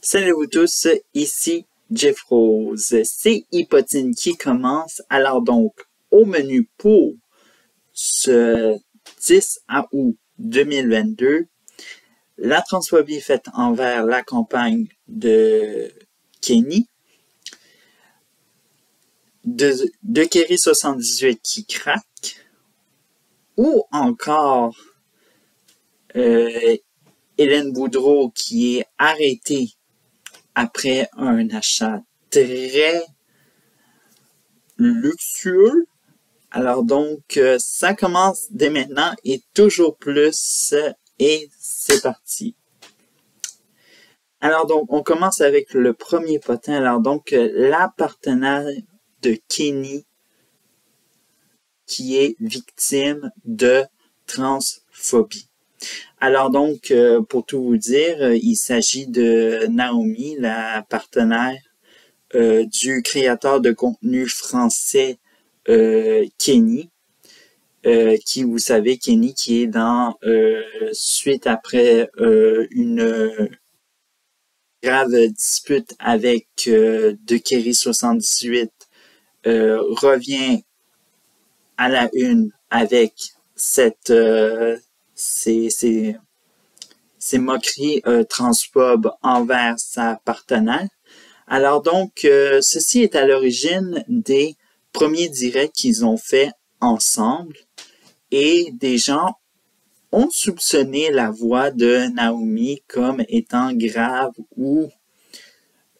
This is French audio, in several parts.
Salut vous tous, ici Jeff Rose. C'est Hypotine qui commence. Alors donc, au menu pour ce 10 août 2022, la transphobie faite envers la campagne de Kenny, de Kerry 78 qui craque, ou encore Hélène Boudreau qui est arrêtée après un achat très luxueux. Alors donc, ça commence dès maintenant et toujours plus, et c'est parti. Alors donc, on commence avec le premier potin. Alors donc, la partenaire de Kenny qui est victime de transphobie. Alors donc, pour tout vous dire, il s'agit de Naomi, la partenaire du créateur de contenu français Kenny, qui, vous savez, Kenny qui est dans, suite après une grave dispute avec de Kerry 78, revient à la une avec cette ces moqueries transphobes envers sa partenaire. Alors donc, ceci est à l'origine des premiers directs qu'ils ont fait ensemble et des gens ont soupçonné la voix de Naomi comme étant grave ou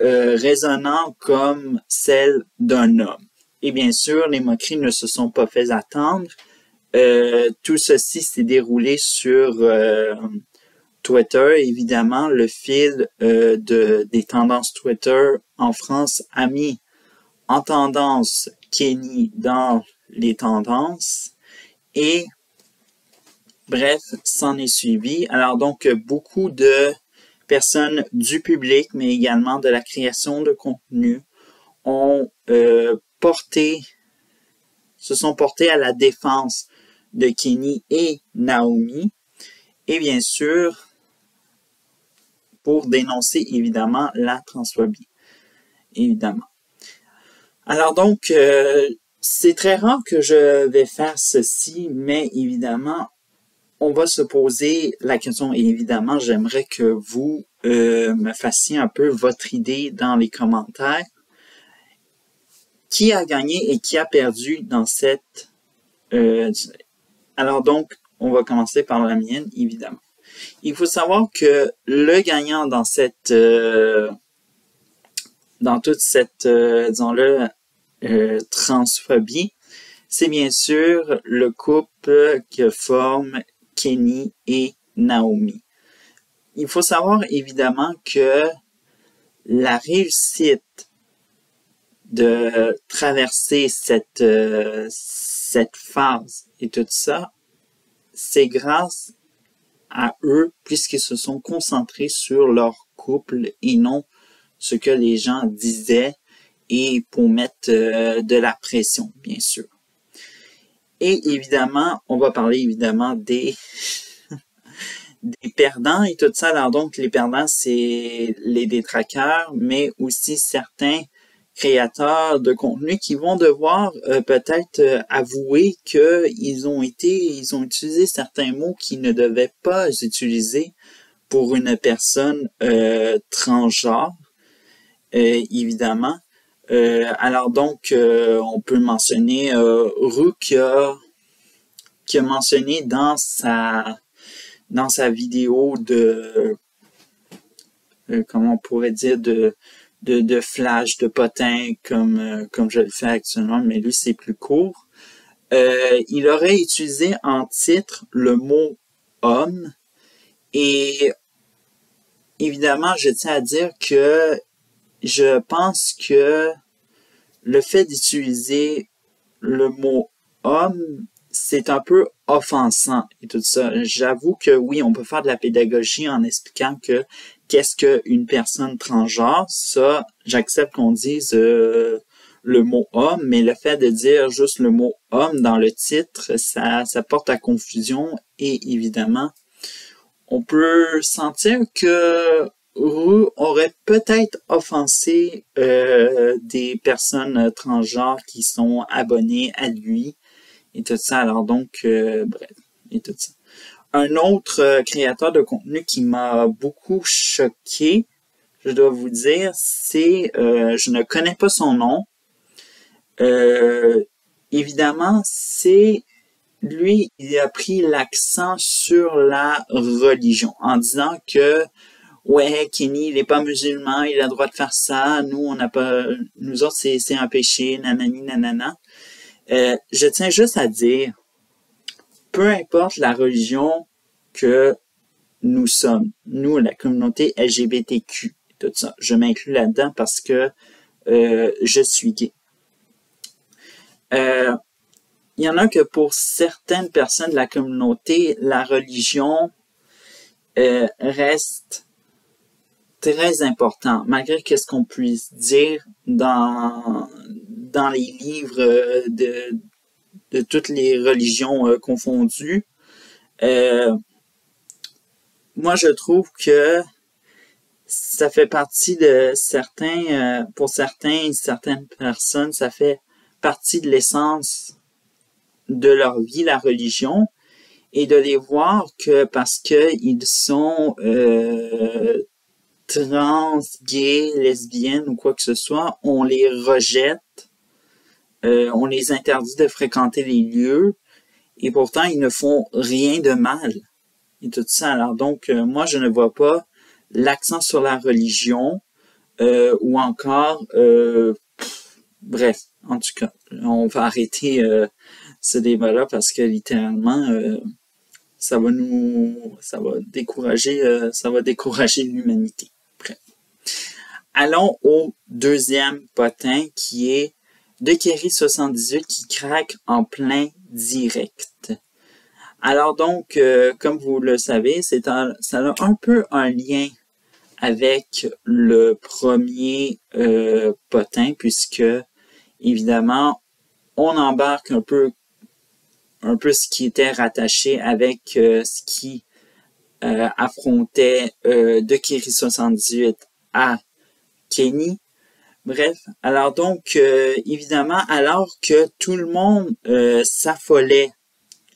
résonnant comme celle d'un homme. Et bien sûr, les moqueries ne se sont pas fait attendre. Tout ceci s'est déroulé sur Twitter. Évidemment, le fil des tendances Twitter en France a mis en tendance Kenny dans les tendances. Et bref, s'en est suivi. Alors donc, beaucoup de personnes du public, mais également de la création de contenu, se sont portés à la défense de Kenny et Naomi. Et bien sûr, pour dénoncer évidemment la transphobie. Évidemment. Alors donc, c'est très rare que je vais faire ceci, mais évidemment, on va se poser la question et évidemment, j'aimerais que vous me fassiez un peu votre idée dans les commentaires. Qui a gagné et qui a perdu dans cette... Alors donc, on va commencer par la mienne, évidemment. Il faut savoir que le gagnant dans cette... dans toute cette, disons-le, transphobie, c'est bien sûr le couple que forment Kenny et Naomi. Il faut savoir évidemment que la réussite de traverser cette phase et tout ça, c'est grâce à eux puisqu'ils se sont concentrés sur leur couple et non ce que les gens disaient et pour mettre de la pression, bien sûr. Et évidemment, on va parler évidemment des perdants et tout ça. Alors donc, les perdants, c'est les détraqueurs, mais aussi certains créateurs de contenu qui vont devoir peut-être avouer qu'ils ont utilisé certains mots qu'ils ne devaient pas utiliser pour une personne transgenre, évidemment. Alors donc, on peut mentionner Ru qui a mentionné dans sa vidéo de comment on pourrait dire de flash, de potin comme je le fais actuellement, mais lui c'est plus court. Il aurait utilisé en titre le mot homme et évidemment je tiens à dire que je pense que le fait d'utiliser le mot homme, c'est un peu offensant et tout ça. J'avoue que oui, on peut faire de la pédagogie en expliquant que qu'est-ce qu'une personne transgenre. Ça, j'accepte qu'on dise le mot homme, mais le fait de dire juste le mot homme dans le titre, ça porte à confusion et évidemment, on peut sentir que aurait peut-être offensé des personnes transgenres qui sont abonnées à lui et tout ça. Alors donc, bref, et tout ça. Un autre créateur de contenu qui m'a beaucoup choqué, je dois vous dire, c'est, je ne connais pas son nom. Évidemment, c'est lui, il a pris l'accent sur la religion en disant que ouais, Kenny, il est pas musulman, il a le droit de faire ça, nous, on n'a pas, nous autres, c'est un péché, nanani, nanana. Je tiens juste à dire, peu importe la religion que nous sommes, nous, la communauté LGBTQ, tout ça, je m'inclus là-dedans parce que je suis gay. Il y en a que pour certaines personnes de la communauté, la religion reste très important, malgré ce qu'on puisse dire dans les livres de toutes les religions confondues. Moi, je trouve que ça fait partie de certains, pour certaines personnes, ça fait partie de l'essence de leur vie, la religion, et de les voir que parce que ils sont trans, gays, lesbiennes ou quoi que ce soit, on les rejette, on les interdit de fréquenter les lieux, et pourtant ils ne font rien de mal. Et tout ça. Alors donc, moi je ne vois pas l'accent sur la religion, ou encore, bref, en tout cas, on va arrêter ce débat-là parce que littéralement, ça va décourager l'humanité. Bref. Allons au deuxième potin qui est de Kerry78 qui craque en plein direct. Alors donc, comme vous le savez, ça a un peu un lien avec le premier potin puisque évidemment on embarque un peu ce qui était rattaché avec ce qui affrontait de Kerry78 à Kenny. Bref, alors donc, évidemment, alors que tout le monde s'affolait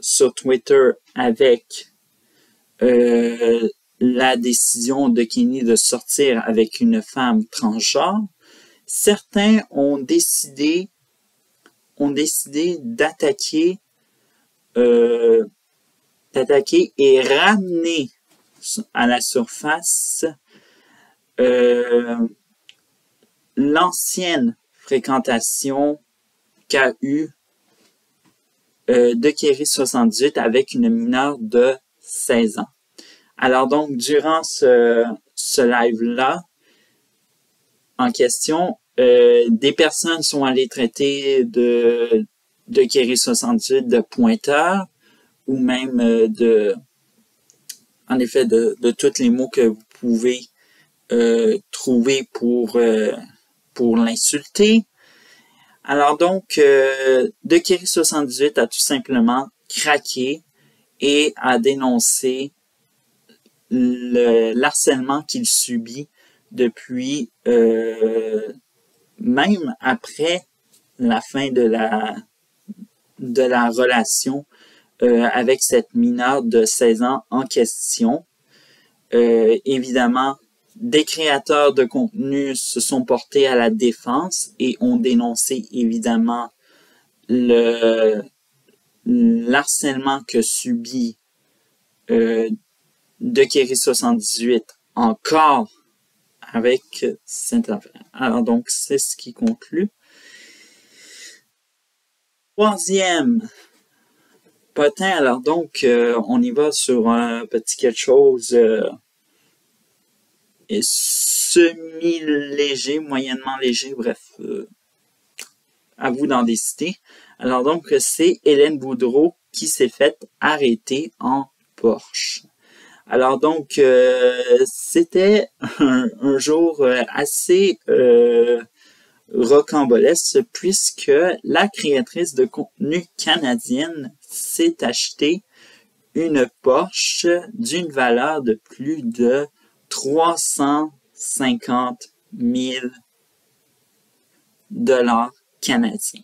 sur Twitter avec la décision de Kenny de sortir avec une femme transgenre, certains ont décidé d'attaquer et ramener à la surface l'ancienne fréquentation qu'a eue de Kerry78 avec une mineure de 16 ans. Alors donc, durant ce live-là, en question, des personnes sont allées traiter de Kerry78 de pointeur, ou même en effet, de tous les mots que vous pouvez trouver pour l'insulter. Alors donc, de Kerry78 a tout simplement craqué et a dénoncé l'harcèlement qu'il subit depuis même après la fin de la relation avec cette mineure de 16 ans en question. Évidemment, des créateurs de contenu se sont portés à la défense et ont dénoncé évidemment l'harcèlement que subit de Kerry78 encore avec cette affaire. Alors donc, c'est ce qui conclut. Troisième potin, alors donc, on y va sur un petit quelque chose semi-léger, moyennement léger, bref, à vous d'en décider. Alors donc, c'est Hélène Boudreau qui s'est faite arrêter en Porsche. Alors donc, c'était un jour assez rocambolesque puisque la créatrice de contenu canadienne s'est achetée une Porsche d'une valeur de plus de 350 000 $ canadiens.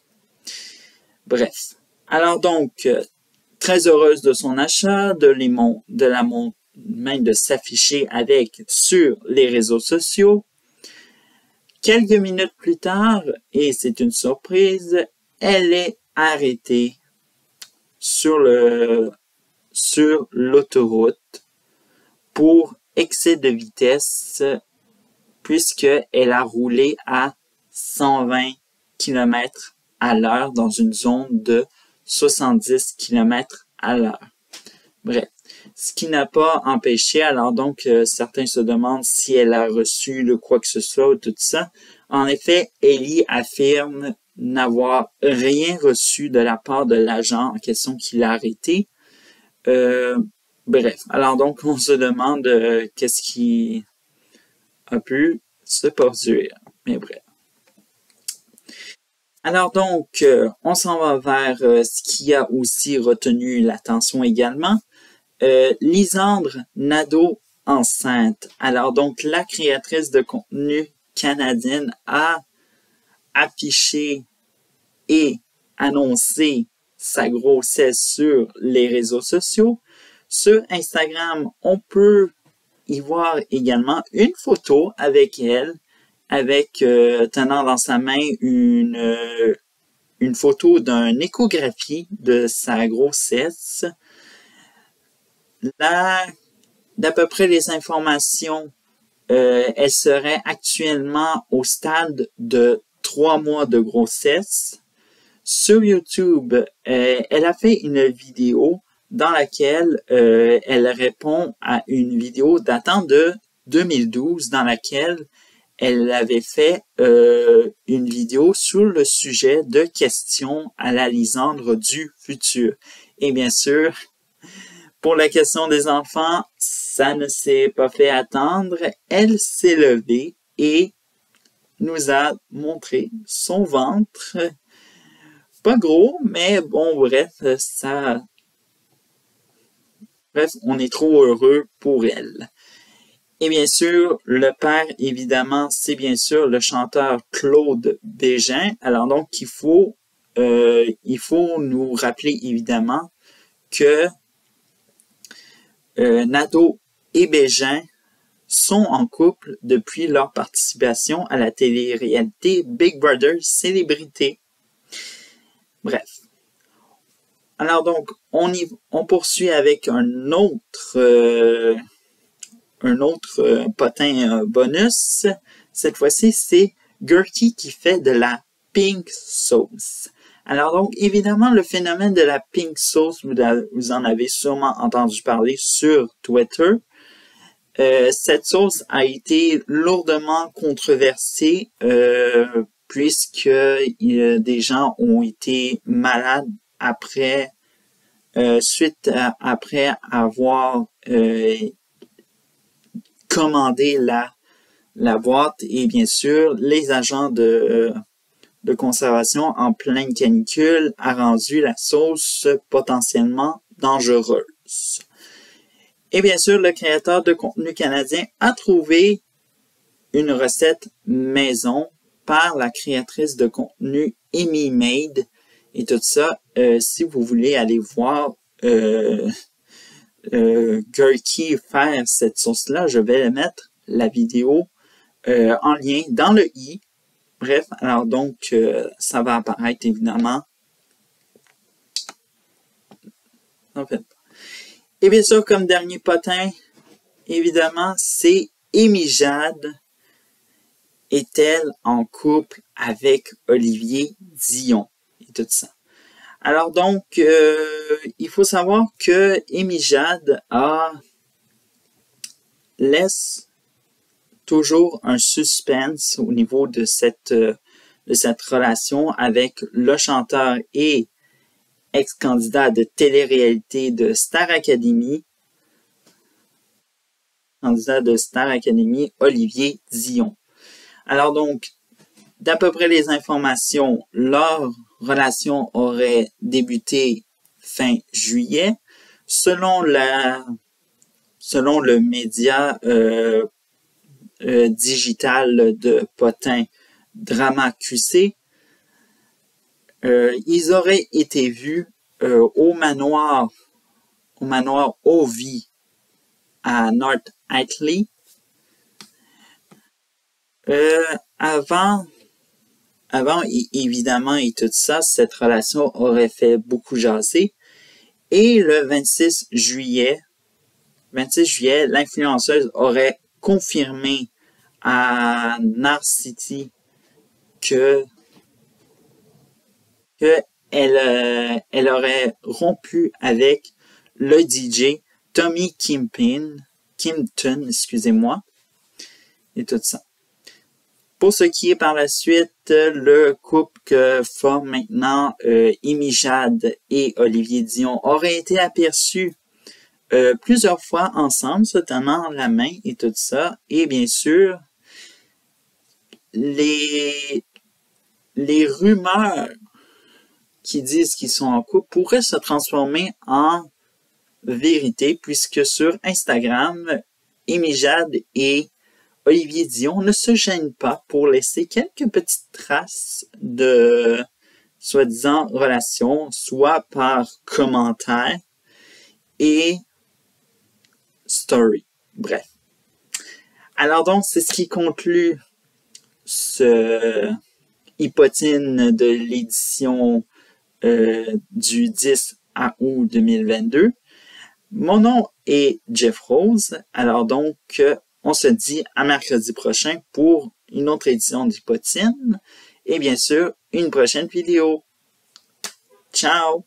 Bref. Alors donc, très heureuse de son achat, même de s'afficher avec sur les réseaux sociaux. Quelques minutes plus tard, et c'est une surprise, elle est arrêtée sur l'autoroute pour excès de vitesse puisqu'elle a roulé à 120 km/h dans une zone de 70 km/h. Bref, ce qui n'a pas empêché, alors donc certains se demandent si elle a reçu quoi que ce soit ou tout ça. En effet, Ellie affirme n'avoir rien reçu de la part de l'agent en question qui l'a arrêté. Bref, alors donc on se demande qu'est-ce qui a pu se produire. Mais bref. Alors donc, on s'en va vers ce qui a aussi retenu l'attention également. Lisandre Nadeau enceinte. Alors donc, la créatrice de contenu canadienne a affiché et annoncé sa grossesse sur les réseaux sociaux. Sur Instagram, on peut y voir également une photo avec elle, tenant dans sa main une photo d'une échographie de sa grossesse. D'à peu près les informations, elle serait actuellement au stade de 3 mois de grossesse. Sur YouTube, elle a fait une vidéo dans laquelle elle répond à une vidéo datant de 2012 dans laquelle elle avait fait une vidéo sur le sujet de questions à la Lisandre du futur. Et bien sûr, pour la question des enfants, ça ne s'est pas fait attendre. Elle s'est levée et nous a montré son ventre. Pas gros, mais bon, bref, on est trop heureux pour elle. Et bien sûr, le père, évidemment, c'est bien sûr le chanteur Claude Bégin. Alors donc, il faut nous rappeler évidemment que Nadeau et Bégin sont en couple depuis leur participation à la télé-réalité Big Brother Célébrité. Bref. Alors donc, on poursuit avec un autre potin bonus. Cette fois-ci, c'est Gertie qui fait de la pink sauce. Alors donc, évidemment, le phénomène de la pink sauce, vous en avez sûrement entendu parler sur Twitter. Cette sauce a été lourdement controversée puisque des gens ont été malades après avoir commandé la boîte et bien sûr les agents de conservation en pleine canicule a rendu la sauce potentiellement dangereuse. Et bien sûr, le créateur de contenu canadien a trouvé une recette maison par la créatrice de contenu Amy Made. Et tout ça, si vous voulez aller voir Gertie faire cette sauce-là, je vais mettre la vidéo en lien dans le i. Bref, alors donc, ça va apparaître évidemment. En fait. Et bien sûr, comme dernier potin, évidemment, c'est Amy Jade. Est-elle en couple avec Olivier Dion? Et tout ça. Alors donc, il faut savoir que Amy Jade laisse toujours un suspense au niveau de cette relation avec le chanteur et ex-candidat de télé-réalité de Star Academy, Olivier Dion. Alors donc, d'à peu près les informations, leur relation aurait débuté fin juillet. Selon le média digital de Potin, Drama QC, ils auraient été vus au manoir Ovi à North Hatley. Avant, évidemment, et tout ça, cette relation aurait fait beaucoup jaser. Et le 26 juillet, l'influenceuse aurait confirmé à Narcity que elle aurait rompu avec le DJ Tommy Kimpton, excusez-moi, et tout ça. Pour ce qui est par la suite, le couple que forment maintenant Amy Jade et Olivier Dion aurait été aperçu plusieurs fois ensemble, se tenant la main et tout ça. Et bien sûr, les rumeurs qui disent qu'ils sont en couple pourraient se transformer en vérité, puisque sur Instagram, Amy Jade et Olivier Dion ne se gênent pas pour laisser quelques petites traces de soi-disant relations, soit par commentaires et story. Bref. Alors donc, c'est ce qui conclut ce hypotine de l'édition du 10 août 2022. Mon nom est Jeff Rose. Alors donc, on se dit à mercredi prochain pour une autre édition d'Hypotine et bien sûr, une prochaine vidéo. Ciao!